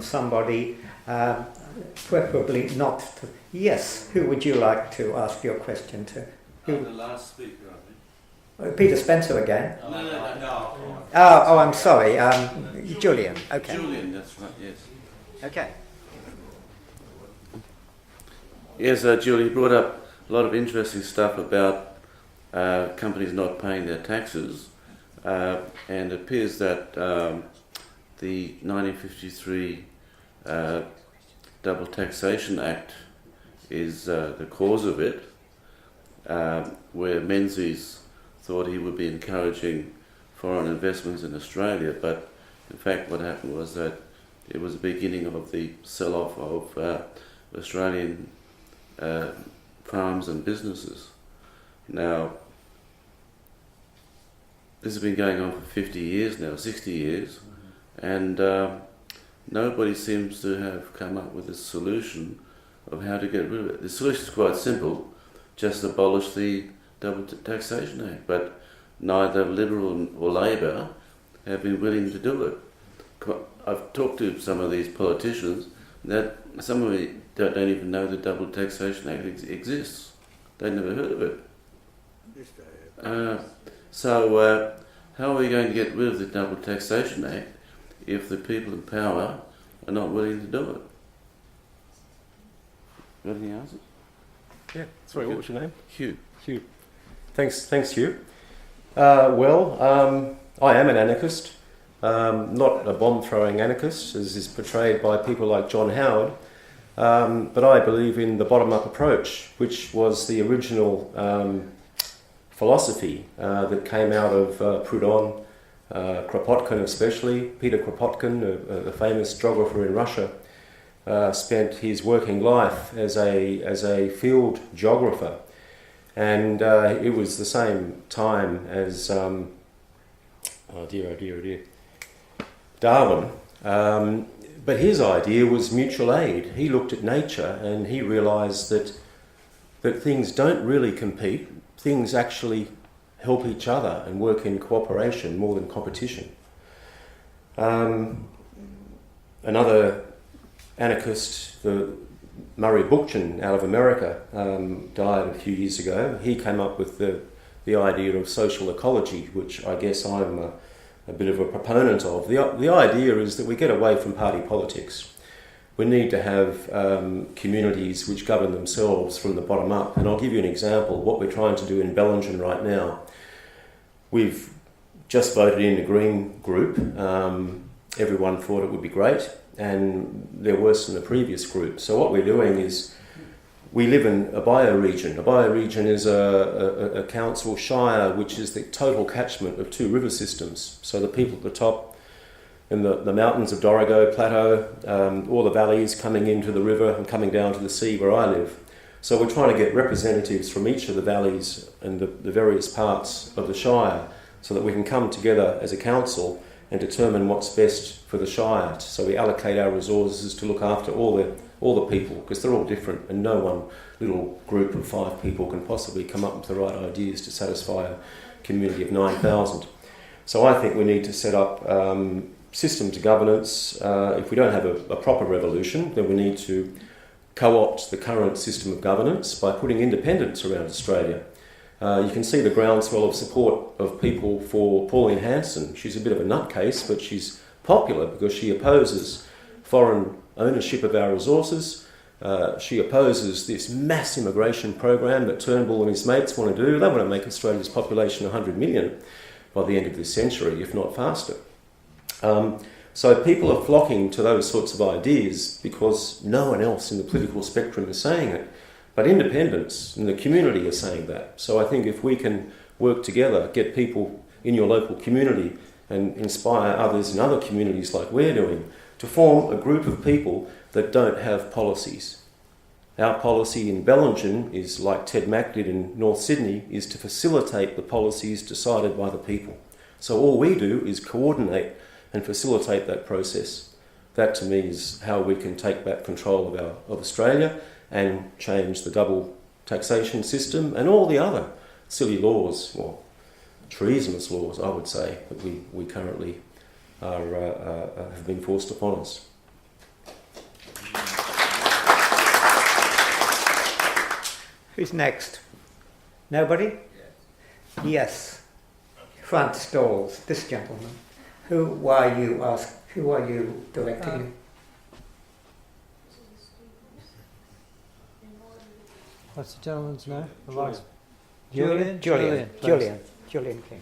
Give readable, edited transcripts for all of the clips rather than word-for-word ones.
somebody, preferably not to. Yes, who would you like to ask your question to? The last speaker, I think. Peter Spencer again? No. Oh, I'm sorry. Julian. Okay. Julian, that's right, yes. Okay. Yes, Julie brought up a lot of interesting stuff about companies not paying their taxes, and it appears that the 1953 Double Taxation Act is the cause of it, where Menzies thought he would be encouraging foreign investments in Australia, but in fact what happened was that it was the beginning of the sell-off of Australian farms and businesses. Now, this has been going on for 50 years now, 60 years, and nobody seems to have come up with a solution of how to get rid of it. The solution is quite simple, just abolish the Double Taxation Act, but neither Liberal or Labor have been willing to do it. I've talked to some of these politicians that some of them don't even know the Double Taxation Act exists. They've never heard of it. So how are we going to get rid of the Double Taxation Act if the people in power are not willing to do it? Got any answers? Yeah. Sorry, what was your name? Hugh. Hugh. Thanks, Hugh. I am an anarchist, not a bomb-throwing anarchist, as is portrayed by people like John Howard, but I believe in the bottom-up approach, which was the original philosophy that came out of Proudhon, Kropotkin especially. Peter Kropotkin, a famous geographer in Russia, spent his working life as a field geographer, and it was the same time as Darwin. But his idea was mutual aid. He looked at nature and he realised that things don't really compete. Things actually help each other and work in cooperation more than competition. Another anarchist, Murray Bookchin out of America, died a few years ago. He came up with the idea of social ecology, which I guess I'm a bit of a proponent of. The idea is that we get away from party politics. We need to have communities which govern themselves from the bottom up. And I'll give you an example. What we're trying to do in Bellingen right now, we've just voted in a Green group. Everyone thought it would be great, and they're worse than the previous group. So what we're doing is we live in a bioregion. A bioregion is a council shire which is the total catchment of 2 river systems. So the people at the top in the mountains of Dorrigo Plateau, all the valleys coming into the river and coming down to the sea where I live. So we're trying to get representatives from each of the valleys and the various parts of the shire so that we can come together as a council and determine what's best for the shire. So we allocate our resources to look after all the people, because they're all different, and no one little group of 5 people can possibly come up with the right ideas to satisfy a community of 9,000. So I think we need to set up systems of governance. If we don't have a proper revolution, then we need to co-opt the current system of governance by putting independents around Australia. You can see the groundswell of support of people for Pauline Hanson. She's a bit of a nutcase, but she's popular because she opposes foreign ownership of our resources. She opposes this mass immigration program that Turnbull and his mates want to do. They want to make Australia's population 100 million by the end of this century, if not faster. So people are flocking to those sorts of ideas because no one else in the political spectrum is saying it. But independents in the community are saying that. So I think if we can work together, get people in your local community and inspire others in other communities like we're doing, to form a group of people that don't have policies. Our policy in Bellingen is, like Ted Mack did in North Sydney, is to facilitate the policies decided by the people. So all we do is coordinate and facilitate that process. That to me is how we can take back control of Australia and change the double taxation system and all the other silly laws, or treasonous laws, I would say, that we currently have been forced upon us. Who's next? Nobody? Yes. Front stalls. This gentleman. Who are you directing? What's the gentleman's name? Julian King.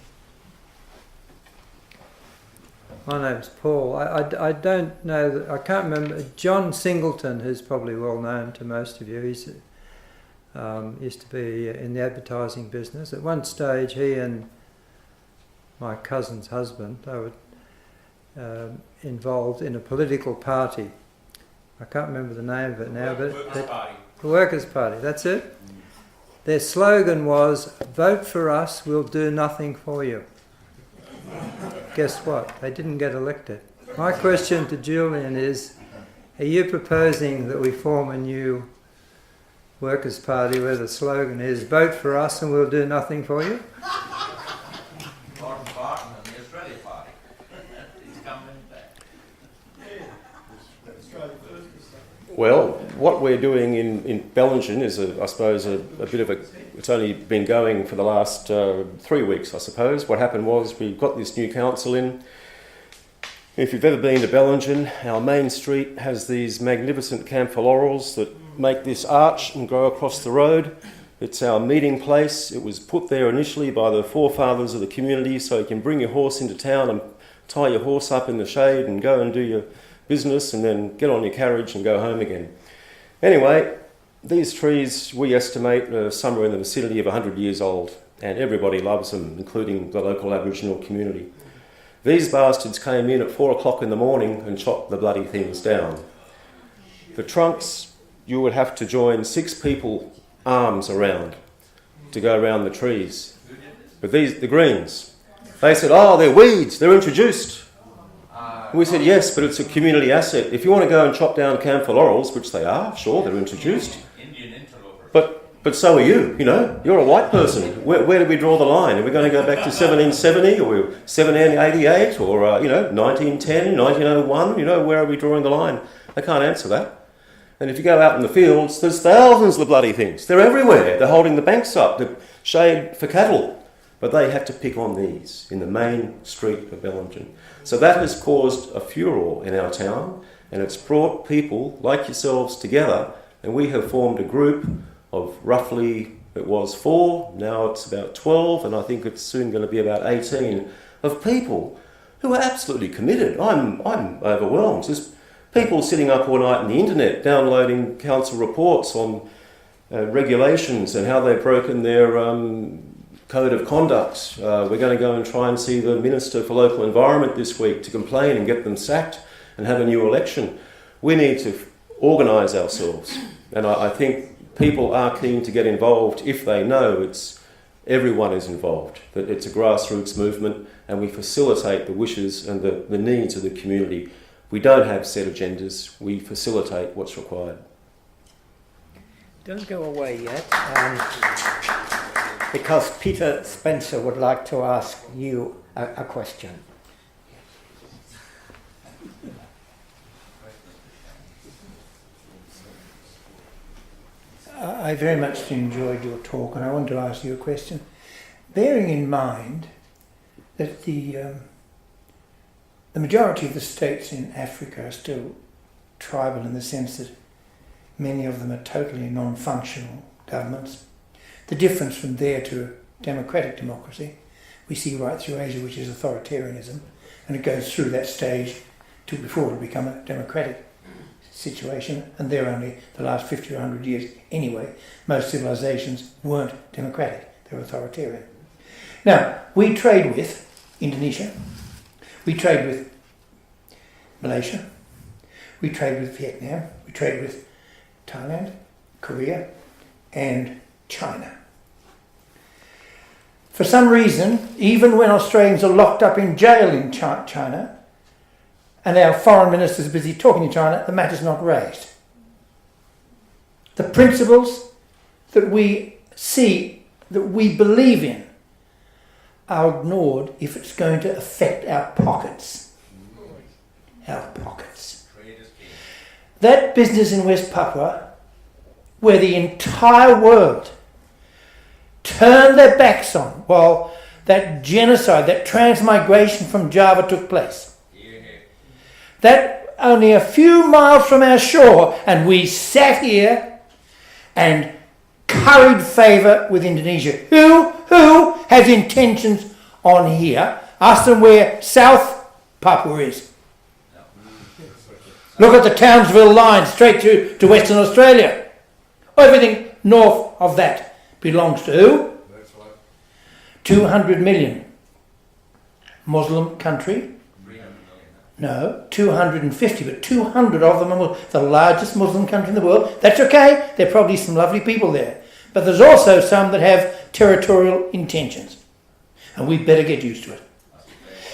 My name's Paul. I don't know, I can't remember. John Singleton, who's probably well known to most of you, he's used to be in the advertising business. At one stage, he and my cousin's husband, they were involved in a political party. I can't remember the name of it now, but the Workers' Party, that's it. Their slogan was, "Vote for us, we'll do nothing for you." Guess what? They didn't get elected. My question to Julian is, are you proposing that we form a new Workers' Party where the slogan is, "Vote for us and we'll do nothing for you"? Well, what we're doing in Bellingen is, I suppose, a bit of a... It's only been going for the last 3 weeks, I suppose. What happened was we got this new council in. If you've ever been to Bellingen, our main street has these magnificent camphor laurels that make this arch and grow across the road. It's our meeting place. It was put there initially by the forefathers of the community so you can bring your horse into town and tie your horse up in the shade and go and do your business and then get on your carriage and go home again. Anyway, these trees we estimate are somewhere in the vicinity of 100 years old, and everybody loves them, including the local Aboriginal community. These bastards came in at 4 o'clock in the morning and chopped the bloody things down. The trunks, you would have to join 6 people arms around to go around the trees. But the Greens, they said, "Oh, they're weeds, they're introduced." And we said, "Yes, but it's a community asset. If you want to go and chop down camphor laurels," which they are, sure, they're introduced. But so are you, you know. You're a white person. Where do we draw the line? Are we going to go back to 1770 or 1788 or, 1910, 1901? Where are we drawing the line? They can't answer that. And if you go out in the fields, there's thousands of bloody things. They're everywhere. They're holding the banks up, the shade for cattle. But they had to pick on these in the main street of Bellingen. So that has caused a furore in our town, and it's brought people like yourselves together, and we have formed a group of roughly, it was 4, now it's about 12, and I think it's soon going to be about 18, of people who are absolutely committed. I'm overwhelmed. There's people sitting up all night on the internet downloading council reports on regulations and how they've broken their code of conduct. We're going to go and try and see the Minister for Local Environment this week to complain and get them sacked and have a new election. We need to organise ourselves, and I think people are keen to get involved if they know everyone is involved, that it's a grassroots movement and we facilitate the wishes and the needs of the community. We don't have set agendas, we facilitate what's required. Don't go away yet, because Peter Spencer would like to ask you a question. I very much enjoyed your talk, and I want to ask you a question. Bearing in mind that the majority of the states in Africa are still tribal in the sense that many of them are totally non-functional governments, the difference from there to democratic democracy we see right through Asia, which is authoritarianism, and it goes through that stage to before it will become a democratic situation, and they're only the last 50 or 100 years anyway. Most civilizations weren't democratic, they were authoritarian. Now, we trade with Indonesia, we trade with Malaysia, we trade with Vietnam, we trade with Thailand, Korea, and China. For some reason, even when Australians are locked up in jail in China, and our foreign ministers are busy talking to China, the matter's not raised. The principles that we see, that we believe in, are ignored if it's going to affect our pockets. Our pockets. That business in West Papua, where the entire world turned their backs on while that genocide, that transmigration from Java took place. That only a few miles from our shore, and we sat here and curried favour with Indonesia. Who has intentions on here? Ask them where South Papua is. Look at the Townsville line straight to Western Australia. Everything north of that belongs to who? 200 million. Muslim country? No, 250, but 200 of them are the largest Muslim country in the world. That's okay, there are probably some lovely people there. But there's also some that have territorial intentions. And we better get used to it.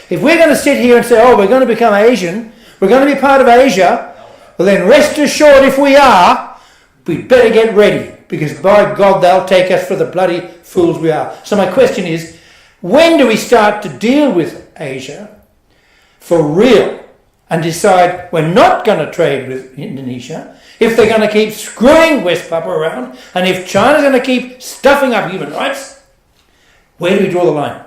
If we're going to sit here and say, oh, we're going to become Asian, we're going to be part of Asia, well then rest assured if we are, we better get ready. Because by God, they'll take us for the bloody fools we are. So my question is, when do we start to deal with Asia for real and decide we're not going to trade with Indonesia, if they're going to keep screwing West Papua around, and if China's going to keep stuffing up human rights, where do we draw the line?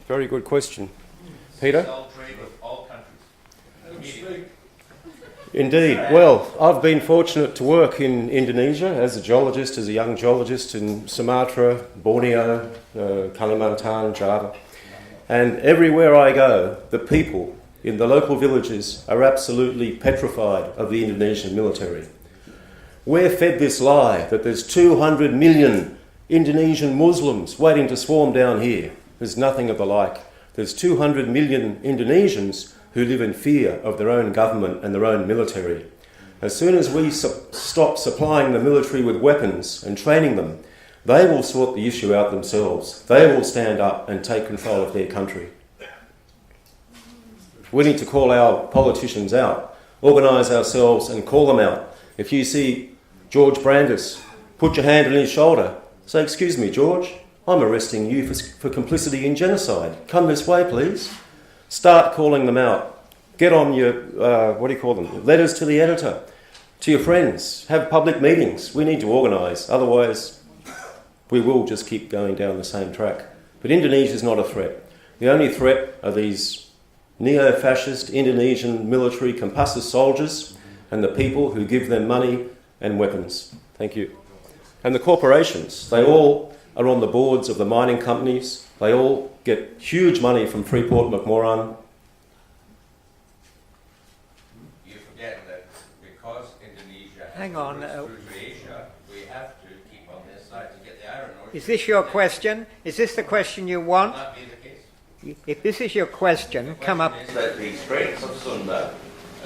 Very good question. Peter? Indeed. Well, I've been fortunate to work in Indonesia as a geologist, as a young geologist in Sumatra, Borneo, Kalimantan, Java. And everywhere I go, the people in the local villages are absolutely petrified of the Indonesian military. We're fed this lie that there's 200 million Indonesian Muslims waiting to swarm down here. There's nothing of the like. There's 200 million Indonesians who live in fear of their own government and their own military. As soon as we stop supplying the military with weapons and training them, they will sort the issue out themselves. They will stand up and take control of their country. We need to call our politicians out, organise ourselves and call them out. If you see George Brandis, put your hand on his shoulder, say, excuse me, George, I'm arresting you for complicity in genocide. Come this way, please. Start calling them out. Get on your, letters to the editor, to your friends. Have public meetings. We need to organise. Otherwise, we will just keep going down the same track. But Indonesia is not a threat. The only threat are these neo-fascist Indonesian military compasses soldiers and the people who give them money and weapons. Thank you. And the corporations, they all are on the boards of the mining companies. They all get huge money from Freeport-McMoran. You forget that because Indonesia Hang on. through Asia, we have to keep on their side to get the iron ore. Is this your question? Is this the question you want? Not be the case. If this is your question, come up. Is that the Straits of Sunda,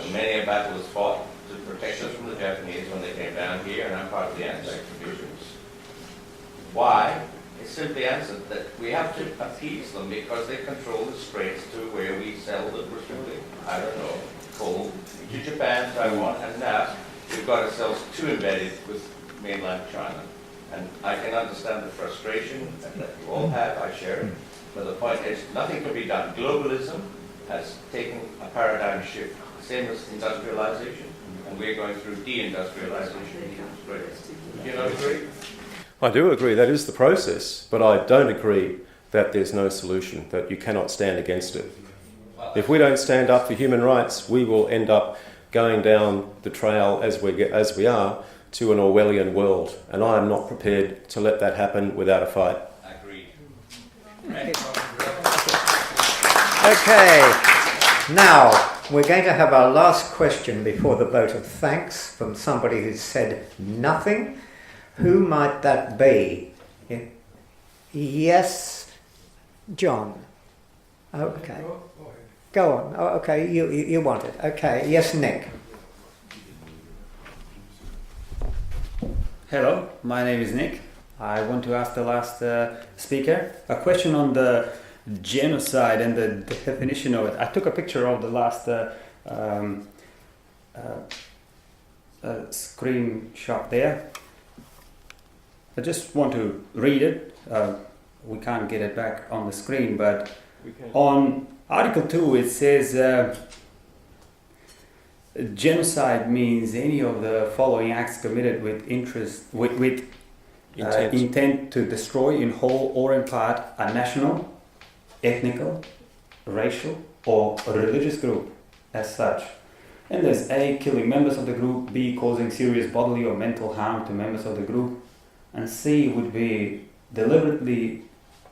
and many a battle was fought to protect us from the Japanese when they came down here, and I'm part of the anti-expeditions. Why? It's simply answered that we have to appease them because they control the straits to where we sell the presumably, I don't know, coal to Japan, Taiwan, and now we've got ourselves too embedded with mainland China. And I can understand the frustration that you all have, I share it, but the point is nothing can be done. Globalism has taken a paradigm shift, same as industrialization, and we're going through de-industrialization. Do you not agree? I do agree, that is the process, but I don't agree that there's no solution, that you cannot stand against it. If we don't stand up for human rights, we will end up going down the trail as we are to an Orwellian world, and I am not prepared to let that happen without a fight. Agreed. Okay, now we're going to have our last question before the vote of thanks from somebody who's said nothing. Who might that be? Yes, John. Okay. Go on. Oh, okay, you want it. Okay. Yes, Nick. Hello, my name is Nick. I want to ask the last speaker a question on the genocide and the definition of it. I took a picture of the last screenshot there. I just want to read it. We can't get it back on the screen, but on Article 2 it says genocide means any of the following acts committed with intent to destroy in whole or in part a national, ethnical, racial or religious group as such. And there's A, killing members of the group, B, causing serious bodily or mental harm to members of the group, and C would be deliberately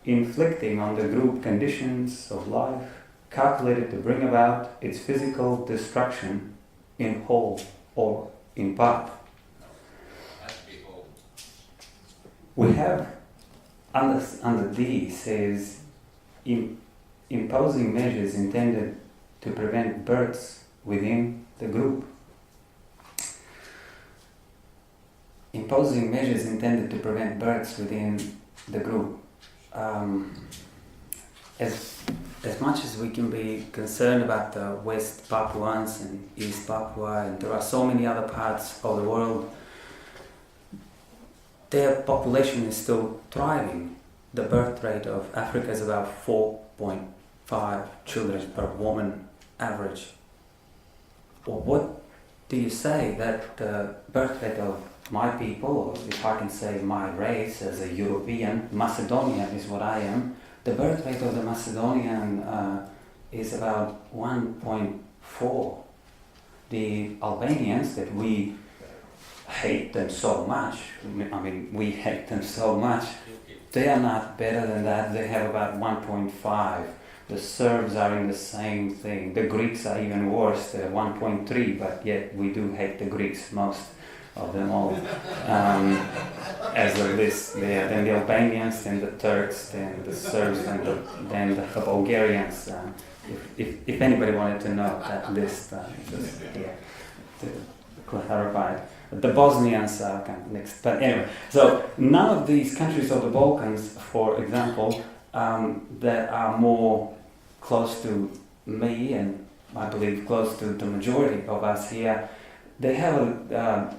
inflicting on the group conditions of life calculated to bring about its physical destruction in whole or in part. We have under D says imposing measures intended to prevent births within the group. Imposing measures intended to prevent births within the group. As much as we can be concerned about the West Papuans and East Papua, and there are so many other parts of the world, their population is still thriving. The birth rate of Africa is about 4.5 children per woman average. Well, what do you say that the birth rate of my people, or if I can say my race as a European, Macedonian is what I am, the birth rate of the Macedonian is about 1.4. The Albanians, that we hate them so much, I mean we hate them so much, they are not better than that, they have about 1.5. The Serbs are in the same thing, the Greeks are even worse, they're 1.3, but yet we do hate the Greeks most of them all. As a list there, then the Albanians, then the Turks, then the Serbs, then the Bulgarians. If anybody wanted to know that list, just to clarify. The Bosnians are kind of next. But anyway, so none of these countries of the Balkans, for example, that are more close to me and I believe close to the majority of us here, they have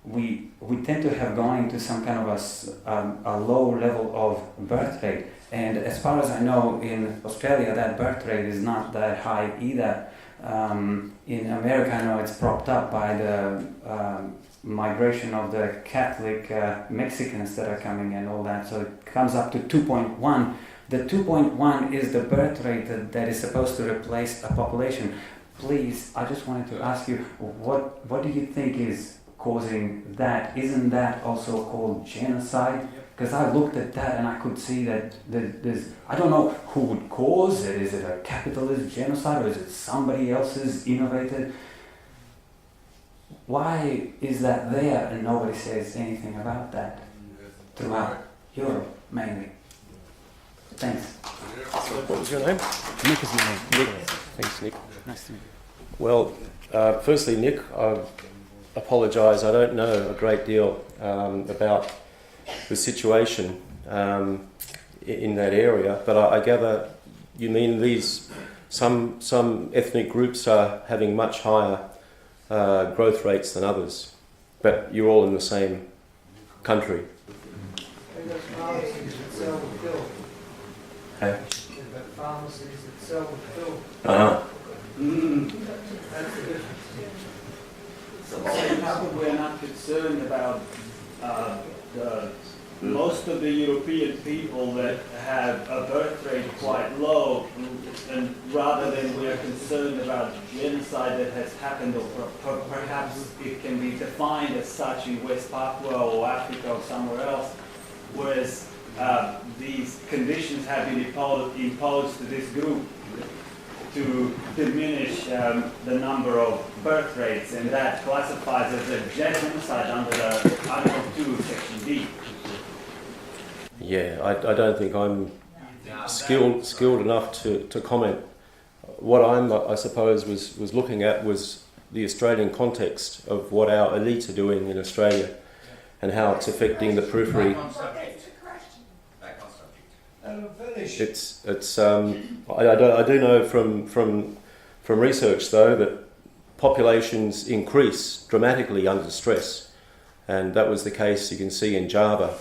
we tend to have gone into some kind of a low level of birth rate. And as far as I know, in Australia, that birth rate is not that high either. In America, I know it's propped up by the migration of the Catholic Mexicans that are coming and all that. So it comes up to 2.1. The 2.1 is the birth rate that is supposed to replace a population. Please, I just wanted to ask you, what do you think is causing that? Isn't that also called genocide? Because I looked at that and I could see that there's, I don't know who would cause it. Is it a capitalist genocide or is it somebody else's innovated? Why is that there and nobody says anything about that throughout Europe mainly? Thanks. What was your name? Nick is my name. Nick. Thanks, Nick. Nice to meet you. Well, firstly, Nick, I apologise. I don't know a great deal about the situation in that area, but I gather you mean some ethnic groups are having much higher growth rates than others, but you're all in the same country. Okay. Uh-huh. We're not concerned about most of the European people that have a birth rate quite low, and rather than we are concerned about genocide that has happened, or perhaps it can be defined as such in West Papua or Africa or somewhere else, whereas these conditions have been imposed to this group to diminish the number of birth rates, and that classifies as a genocide under the Article 2, Section D. Yeah, I don't think I'm skilled enough to comment. What I suppose was looking at was the Australian context of what our elites are doing in Australia and how it's affecting the periphery. I do know from research though that populations increase dramatically under stress, and that was the case you can see in Java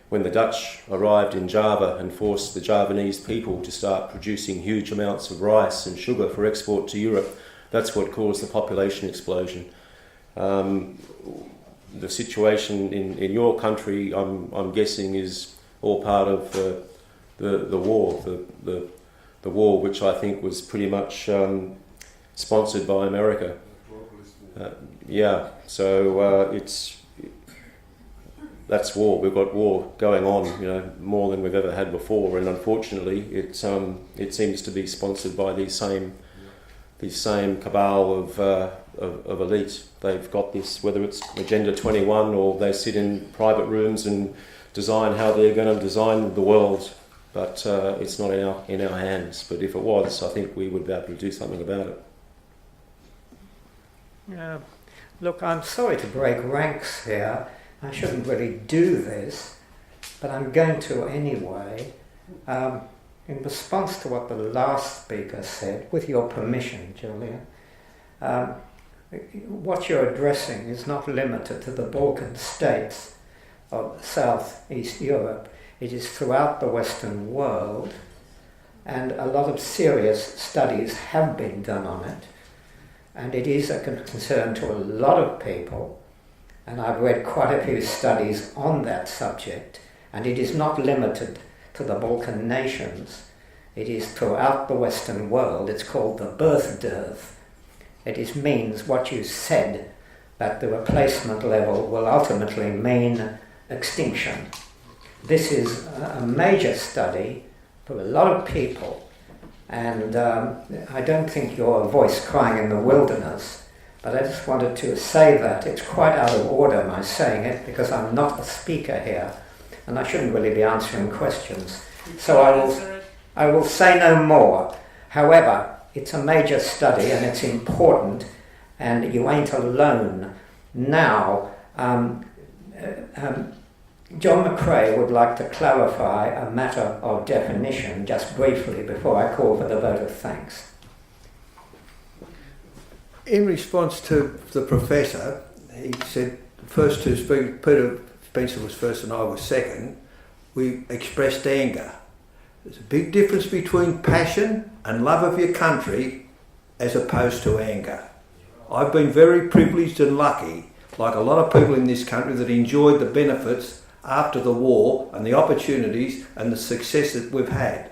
when the Dutch arrived in Java and forced the Javanese people to start producing huge amounts of rice and sugar for export to Europe. That's what caused the population explosion. The situation in your country, I'm guessing, is all part of the war, the war which I think was pretty much sponsored by America. That's war. We've got war going on, more than we've ever had before, and unfortunately, it seems to be sponsored by these same cabal of elite. They've got this, whether it's Agenda 21 or they sit in private rooms and design how they're going to design the world, but it's not in our hands. But if it was, I think we would be able to do something about it. Look, I'm sorry to break ranks here. I shouldn't really do this, but I'm going to anyway. In response to what the last speaker said, with your permission, Julia, what you're addressing is not limited to the Balkan states of South-East Europe. It is throughout the Western world, and a lot of serious studies have been done on it, and it is a concern to a lot of people. And I've read quite a few studies on that subject, and it is not limited to the Balkan nations. It is throughout the Western world. It's called the birth dearth. It means what you said, that the replacement level will ultimately mean extinction. This is a major study for a lot of people, and I don't think you're a voice crying in the wilderness. But I just wanted to say that. It's quite out of order my saying it, because I'm not a speaker here and I shouldn't really be answering questions. So I will say no more. However, it's a major study and it's important, and you ain't alone. Now, John McRae would like to clarify a matter of definition just briefly before I call for the vote of thanks. In response to the professor, he said the first two speakers, Peter Spencer was first and I was second, we expressed anger. There's a big difference between passion and love of your country as opposed to anger. I've been very privileged and lucky, like a lot of people in this country, that enjoyed the benefits after the war and the opportunities and the success that we've had.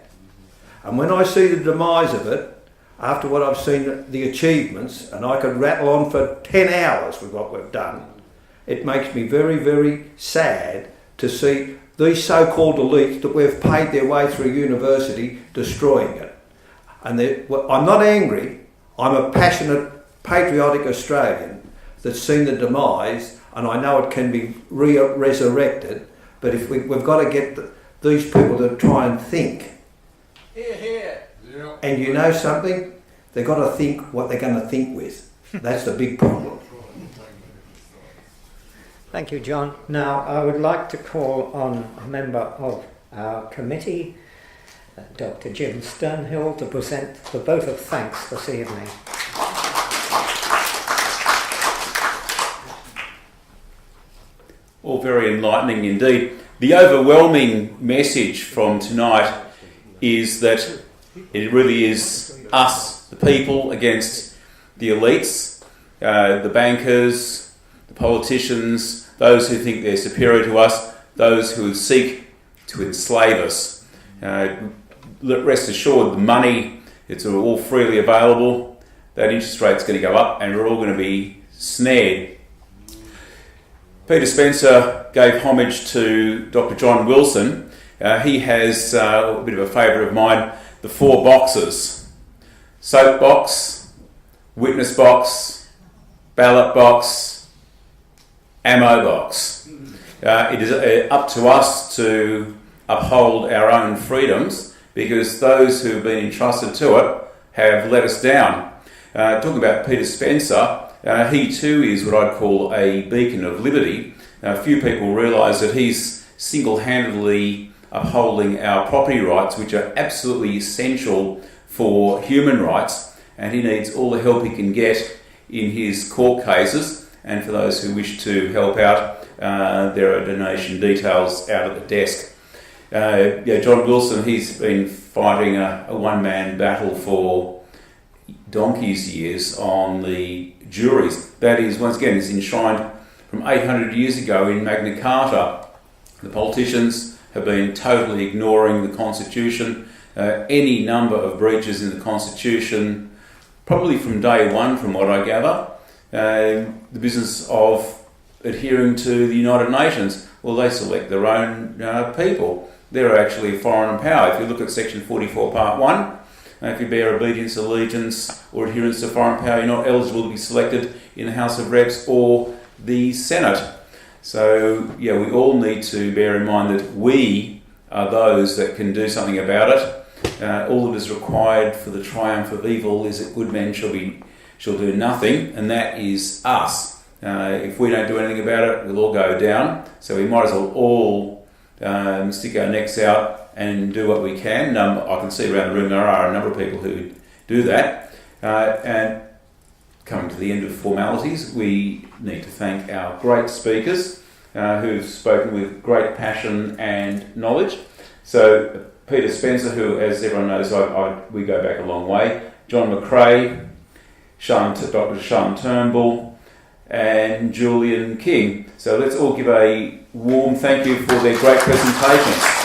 And when I see the demise of it, after what I've seen, the achievements, and I could rattle on for 10 hours with what we've done, it makes me very, very sad to see these so-called elites that we've paid their way through university destroying it. And I'm not angry, I'm a passionate, patriotic Australian that's seen the demise, and I know it can be resurrected, but if we've got to get these people to try and think. And you know something? They've got to think what they're going to think with. That's the big problem. Thank you, John. Now, I would like to call on a member of our committee, Dr. Jim Sternhill, to present the vote of thanks this evening. All very enlightening indeed. The overwhelming message from tonight is that it really is us, the people, against the elites, the bankers, the politicians, those who think they're superior to us, those who seek to enslave us. Rest assured, the money, it's all freely available. That interest rate's going to go up and we're all going to be snared. Peter Spencer gave homage to Dr. John Wilson. He has a bit of a favourite of mine, the 4 boxes: soap box, witness box, ballot box, ammo box. It is up to us to uphold our own freedoms, because those who have been entrusted to it have let us down. Talking about Peter Spencer, he too is what I'd call a beacon of liberty. Few people realise that he's single-handedly upholding our property rights, which are absolutely essential for human rights, and he needs all the help he can get in his court cases. And for those who wish to help out, there are donation details out at the desk. John Wilson, he's been fighting a one-man battle for donkey's years on the juries. That is, once again, it's enshrined from 800 years ago in Magna Carta. The politicians have been totally ignoring the Constitution. Any number of breaches in the Constitution, probably from day one, from what I gather. The business of adhering to the United Nations, well, they select their own people. They're actually a foreign power. If you look at Section 44, Part 1, if you bear obedience, allegiance, or adherence to foreign power, you're not eligible to be selected in the House of Reps or the Senate. So, yeah, we all need to bear in mind that we are those that can do something about it. All that is required for the triumph of evil is that good men shall do nothing, and that is us. If we don't do anything about it, we'll all go down. So we might as well all stick our necks out and do what we can. I can see around the room there are a number of people who do that. And coming to the end of formalities, we need to thank our great speakers who've spoken with great passion and knowledge. So Peter Spencer, who, as everyone knows, we go back a long way. John McRae, Dr. Sean Turnbull, and Julian King. So let's all give a warm thank you for their great presentations.